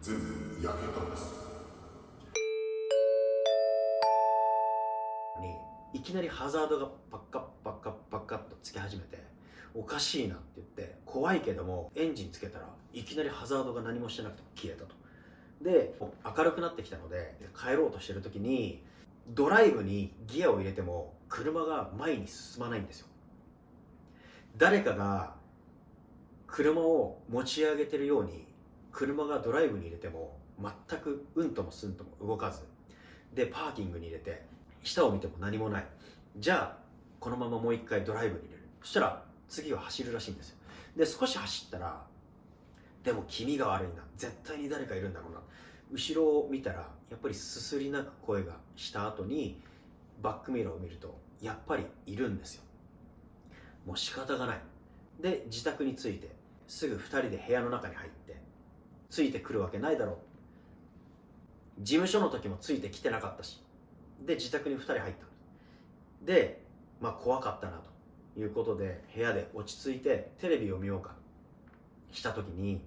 全部焼けたんです。にいきなりハザードがパッカッパッカッパッカッとつけ始めて、おかしいなって言って怖いけどもエンジンつけたらいきなりハザードが何もしてなくても消えたと。で明るくなってきたので帰ろうとしてる時にドライブにギアを入れても車が前に進まないんですよ。誰かが車を持ち上げてるように車がドライブに入れても全くうんともすんとも動かずで、パーキングに入れて下を見ても何もない。じゃあこのままもう一回ドライブに入れる。そしたら次は走るらしいんですよ。で少し走ったら、でも気味が悪いな、絶対に誰かいるんだろうな。後ろを見たらやっぱりすすり泣く声がした後にバックミラーを見るとやっぱりいるんですよ。もう仕方がない。で自宅に着いてすぐ2人で部屋の中に入って、ついてくるわけないだろう、事務所の時もついてきてなかったし、で自宅に2人入った。で怖かったなということで部屋で落ち着いてテレビを見ようかした時に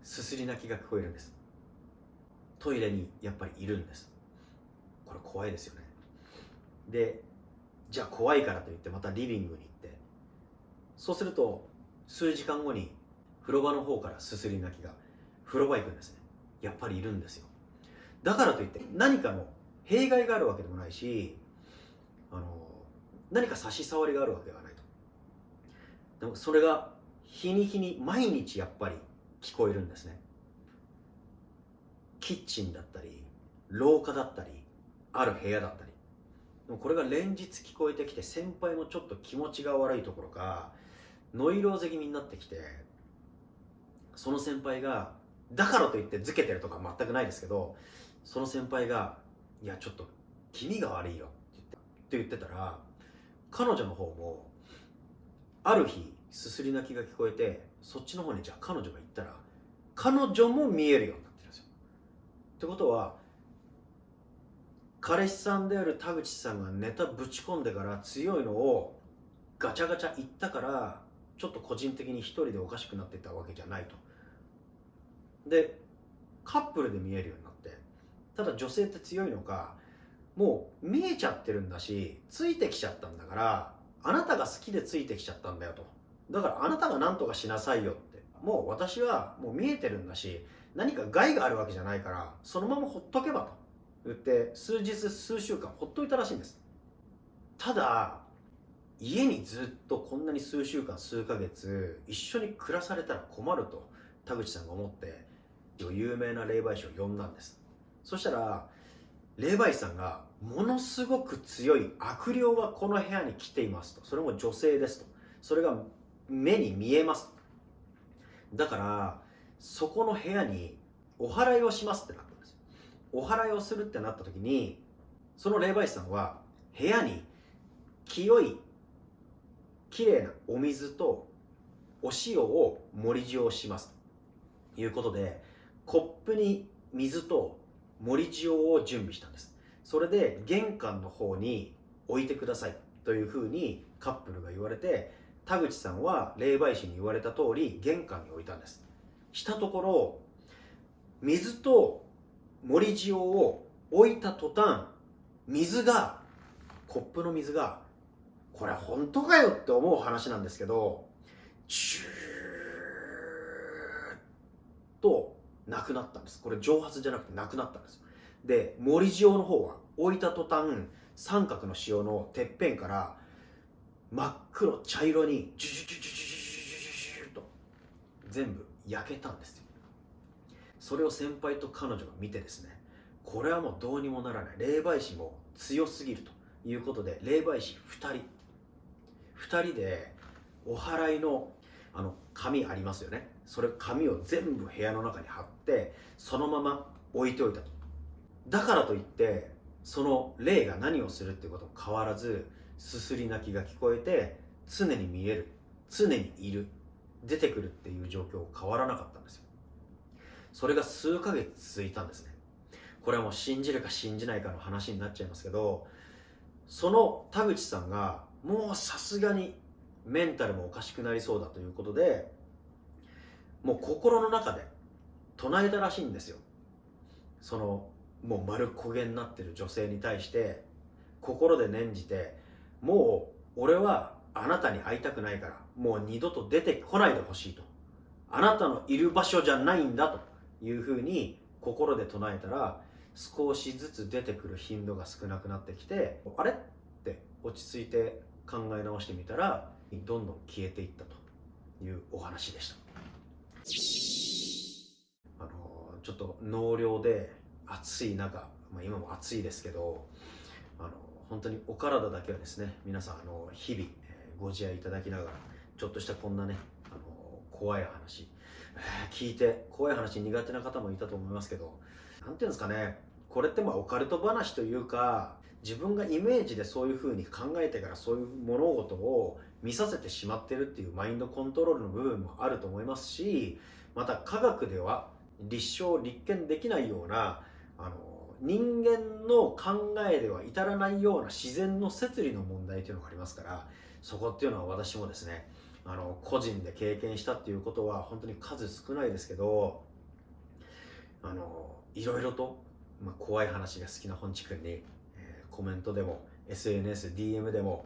すすり泣きが聞こえるんです。トイレにやっぱりいるんです。これ怖いですよね。でじゃあ怖いからといってまたリビングに行って、そうすると数時間後に風呂場の方からすすり泣きが、風呂場行くんですね。やっぱりいるんですよ。だからといって何かの弊害があるわけでもないし、何か差し障りがあるわけではないと。でもそれが日に日に毎日やっぱり聞こえるんですね。キッチンだったり廊下だったりある部屋だったり、でもこれが連日聞こえてきて、先輩もちょっと気持ちが悪いところかノイローゼ気味になってきて、その先輩がだからといってずけてるとか全くないですけど、その先輩がいやちょっと気味が悪いよって言ってたら、彼女の方もある日すすり泣きが聞こえて、そっちの方にじゃあ彼女が行ったら彼女も見えるようになってるんですよ。ってことは彼氏さんである田口さんがネタぶち込んでから強いのをガチャガチャ言ったからちょっと個人的に一人でおかしくなってたわけじゃないと。でカップルで見えるようになって、ただ女性って強いのか、もう見えちゃってるんだしついてきちゃったんだから、あなたが好きでついてきちゃったんだよと。だからあなたが何とかしなさいよって。もう私はもう見えてるんだし何か害があるわけじゃないからそのままほっとけばと言って数日数週間ほっといたらしいんです。ただ家にずっとこんなに数週間数ヶ月一緒に暮らされたら困ると田口さんが思って、有名な霊媒師を呼んだんです。そしたら霊媒師さんがものすごく強い悪霊がこの部屋に来ていますと、それも女性ですと、それが目に見えますと、だからそこの部屋にお祓いをしますってなったんですよ。お祓いをするってなった時に、その霊媒師さんは部屋に清いきれいなお水とお塩を盛り塩しますということで、コップに水と盛り塩を準備したんです。それで玄関の方に置いてくださいというふうにカップルが言われて、田口さんは霊媒師に言われた通り玄関に置いたんです。したところ水と盛り塩を置いた途端、コップの水が、これ本当かよって思う話なんですけど、チューッとなくなったんです。これ蒸発じゃなくてなくなったんです。で盛り塩の方は置いた途端、三角の塩のてっぺんから真っ黒茶色にジュジュジュジュジュジュジュジュジュと全部焼けたんですよ。それを先輩と彼女が見てですね、これはもうどうにもならない、霊媒師も強すぎるということで、霊媒師2人でお祓いの紙ありますよね、それ紙を全部部屋の中に貼ってそのまま置いておいたと。だからといってその霊が何をするっていうことも変わらず、すすり泣きが聞こえて常に見える、常にいる、出てくるっていう状況変わらなかったんですよ。それが数ヶ月続いたんですね。これはもう信じるか信じないかの話になっちゃいますけど、その田口さんがもうさすがにメンタルもおかしくなりそうだということで、もう心の中で唱えたらしいんですよ。そのもう丸焦げになってる女性に対して心で念じて、もう俺はあなたに会いたくないからもう二度と出てこないでほしいと、あなたのいる場所じゃないんだというふうに心で唱えたら、少しずつ出てくる頻度が少なくなってきて、あれって落ち着いて考え直してみたらどんどん消えていったというお話でした。ちょっと納涼で暑い中、今も暑いですけど、本当にお体だけはですね、皆さん日々、ご自愛いただきながら、ちょっとしたこんなね、怖い話、聞いて怖い話苦手な方もいたと思いますけど、なんていうんですかね、これってオカルト話というか、自分がイメージでそういう風に考えてからそういう物事を見させてしまってるっていうマインドコントロールの部分もあると思いますし、また科学では立件できないような人間の考えでは至らないような自然の摂理の問題というのがありますから、そこっていうのは私もですね、個人で経験したっていうことは本当に数少ないですけど、いろいろと、怖い話が好きな本地君に、コメントでも SNS、DM でも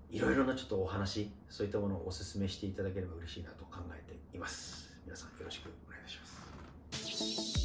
いろいろなちょっとお話、そういったものをお勧めしていただければ嬉しいなと考えています。皆さんよろしくお願いします。